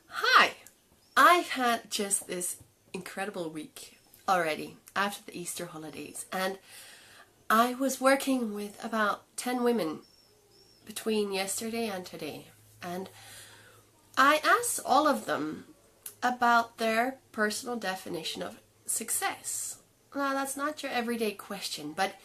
Hi! I've had just this incredible week already after the Easter holidays, and I was working with about 10 women between yesterday and today, and I asked all of them about their personal definition of success. Now, that's not your everyday question, but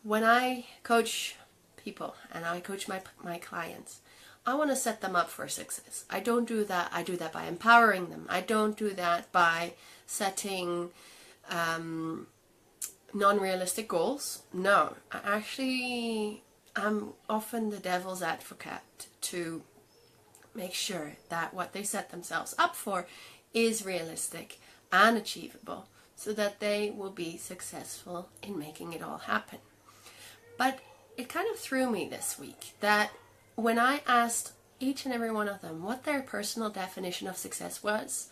when I coach people and I coach my clients, I want to set them up for success. I don't do that. I do that by empowering them. I don't do that by setting non-realistic goals. No, I'm often the devil's advocate to make sure that what they set themselves up for is realistic and achievable so that they will be successful in making it all happen. But it kind of threw me this week that when I asked each and every one of them what their personal definition of success was,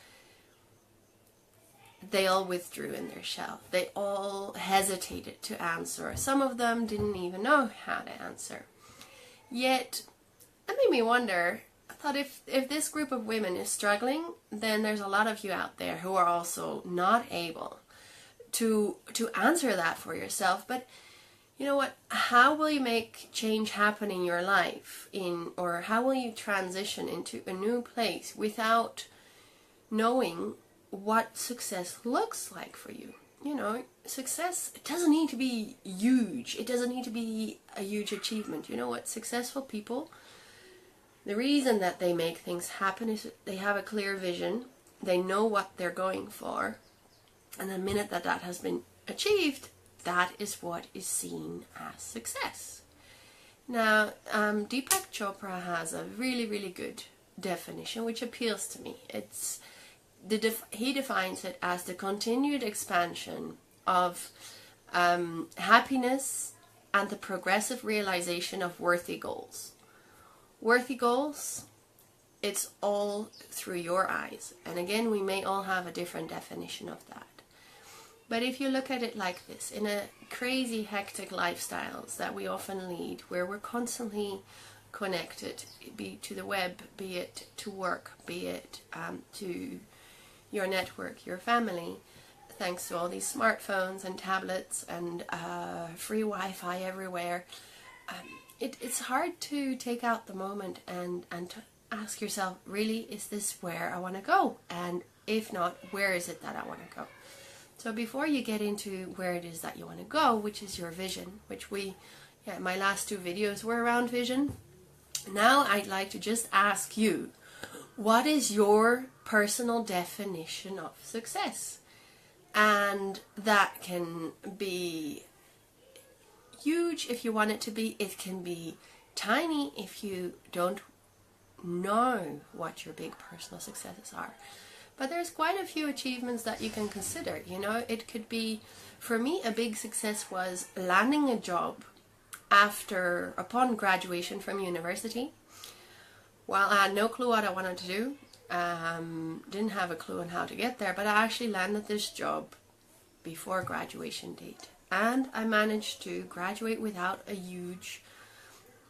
they all withdrew in their shell. They all hesitated to answer. Some of them didn't even know how to answer. Yet, that made me wonder, I thought if this group of women is struggling, then there's a lot of you out there who are also not able to answer that for yourself. But you know what? How will you make change happen in your life, or how will you transition into a new place without knowing what success looks like for you? You know, success, it doesn't need to be huge. It doesn't need to be a huge achievement. You know what? Successful people, the reason that they make things happen is that they have a clear vision. They know what they're going for. And the minute that that has been achieved, that is what is seen as success. Now, Deepak Chopra has a really, really good definition which appeals to me. He defines it as the continued expansion of happiness and the progressive realization of worthy goals. Worthy goals, it's all through your eyes. And again, we may all have a different definition of that. But if you look at it like this, in a crazy, hectic lifestyles that we often lead, where we're constantly connected, be it to the web, be it to work, be it to your network, your family, thanks to all these smartphones and tablets and free Wi-Fi everywhere, it's hard to take out the moment and to ask yourself, really, is this where I want to go? And if not, where is it that I want to go? So before you get into where it is that you want to go, which is your vision, which my last two videos were around vision. Now I'd like to just ask you, what is your personal definition of success? And that can be huge if you want it to be. It can be tiny if you don't know what your big personal successes are. But there's quite a few achievements that you can consider. You know, it could be, for me, a big success was landing a job upon graduation from university. Well, I had no clue what I wanted to do. Didn't have a clue on how to get there, but I actually landed this job before graduation date. And I managed to graduate without a huge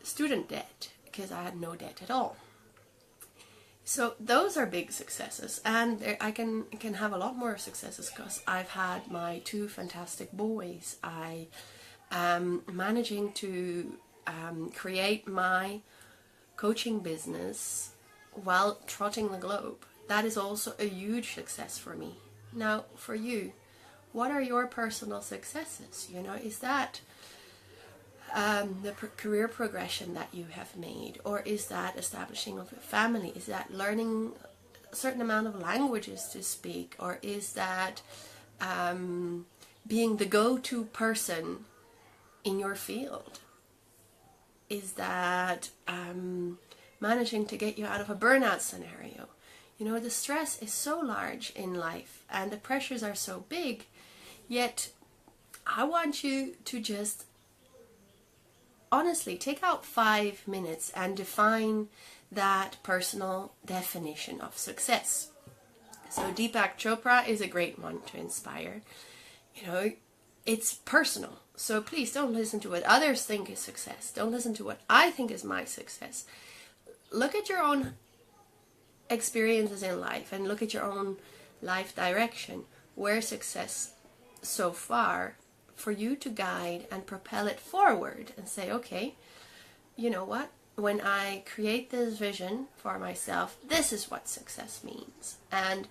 student debt, because I had no debt at all. So those are big successes, and I can have a lot more successes because I've had my two fantastic boys. I am managing to create my coaching business while trotting the globe. That is also a huge success for me. Now, for you, what are your personal successes? You know, is that the career progression that you have made, or is that establishing of a family? Is that learning a certain amount of languages to speak, or is that being the go-to person in your field? Is that managing to get you out of a burnout scenario? You know, the stress is so large in life and the pressures are so big, yet I want you to just honestly take out 5 minutes and define that personal definition of success. So Deepak Chopra is a great one to inspire. You know, it's personal. So please don't listen to what others think is success. Don't listen to what I think is my success. Look at your own experiences in life and look at your own life direction, where success so far, for you to guide and propel it forward and say, okay, you know what? When I create this vision for myself, this is what success means. And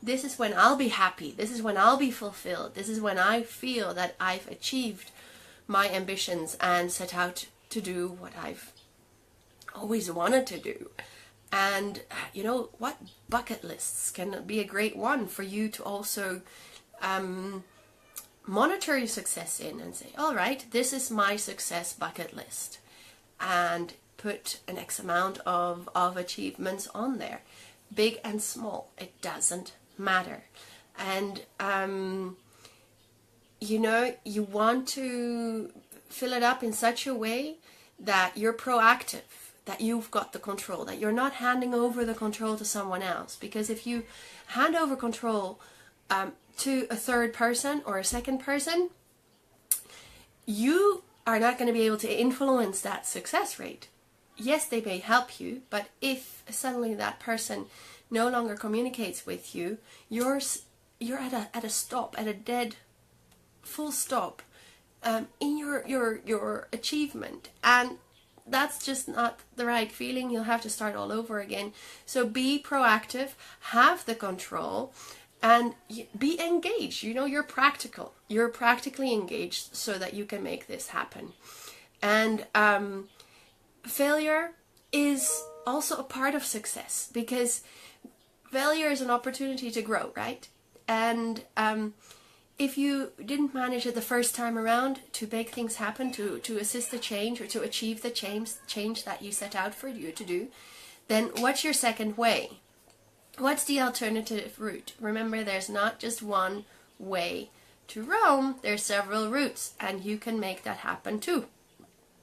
this is when I'll be happy. This is when I'll be fulfilled. This is when I feel that I've achieved my ambitions and set out to do what I've always wanted to do. And you know what? Bucket lists can be a great one for you to also monitor your success in and say, all right, this is my success bucket list. And put an X amount of achievements on there. Big and small, it doesn't matter. And you know, you want to fill it up in such a way that you're proactive, that you've got the control, that you're not handing over the control to someone else. Because if you hand over control to a third person or a second person, you are not going to be able to influence that success rate. Yes, they may help you, but if suddenly that person no longer communicates with you, you're at a stop, at a dead full stop in your achievement, and that's just not the right feeling. You'll have to start all over again. So be proactive, have the control, and be engaged. You know, you're practical. You're practically engaged so that you can make this happen. And failure is also a part of success, because failure is an opportunity to grow, right? And if you didn't manage it the first time around to make things happen, to assist the change or to achieve the change that you set out for you to do, then what's your second way? What's the alternative route? Remember, there's not just one way to Rome. There's several routes, and you can make that happen too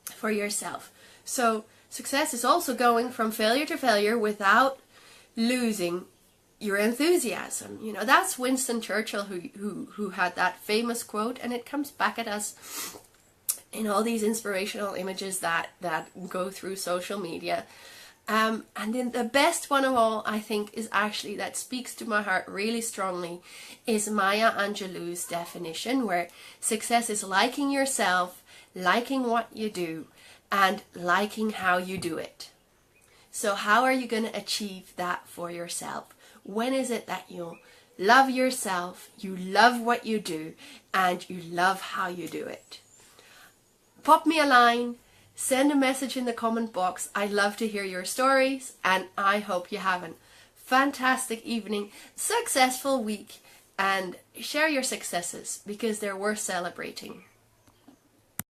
for yourself. So success is also going from failure to failure without losing your enthusiasm. You know, that's Winston Churchill who had that famous quote, and it comes back at us in all these inspirational images that go through social media. And then the best one of all, I think, is actually, that speaks to my heart really strongly, is Maya Angelou's definition, where success is liking yourself, liking what you do, and liking how you do it. So how are you going to achieve that for yourself? When is it that you love yourself, you love what you do, and you love how you do it? Pop me a line. Send a message in the comment box. I love to hear your stories, and I hope you have a fantastic evening, successful week, and share your successes, because they're worth celebrating.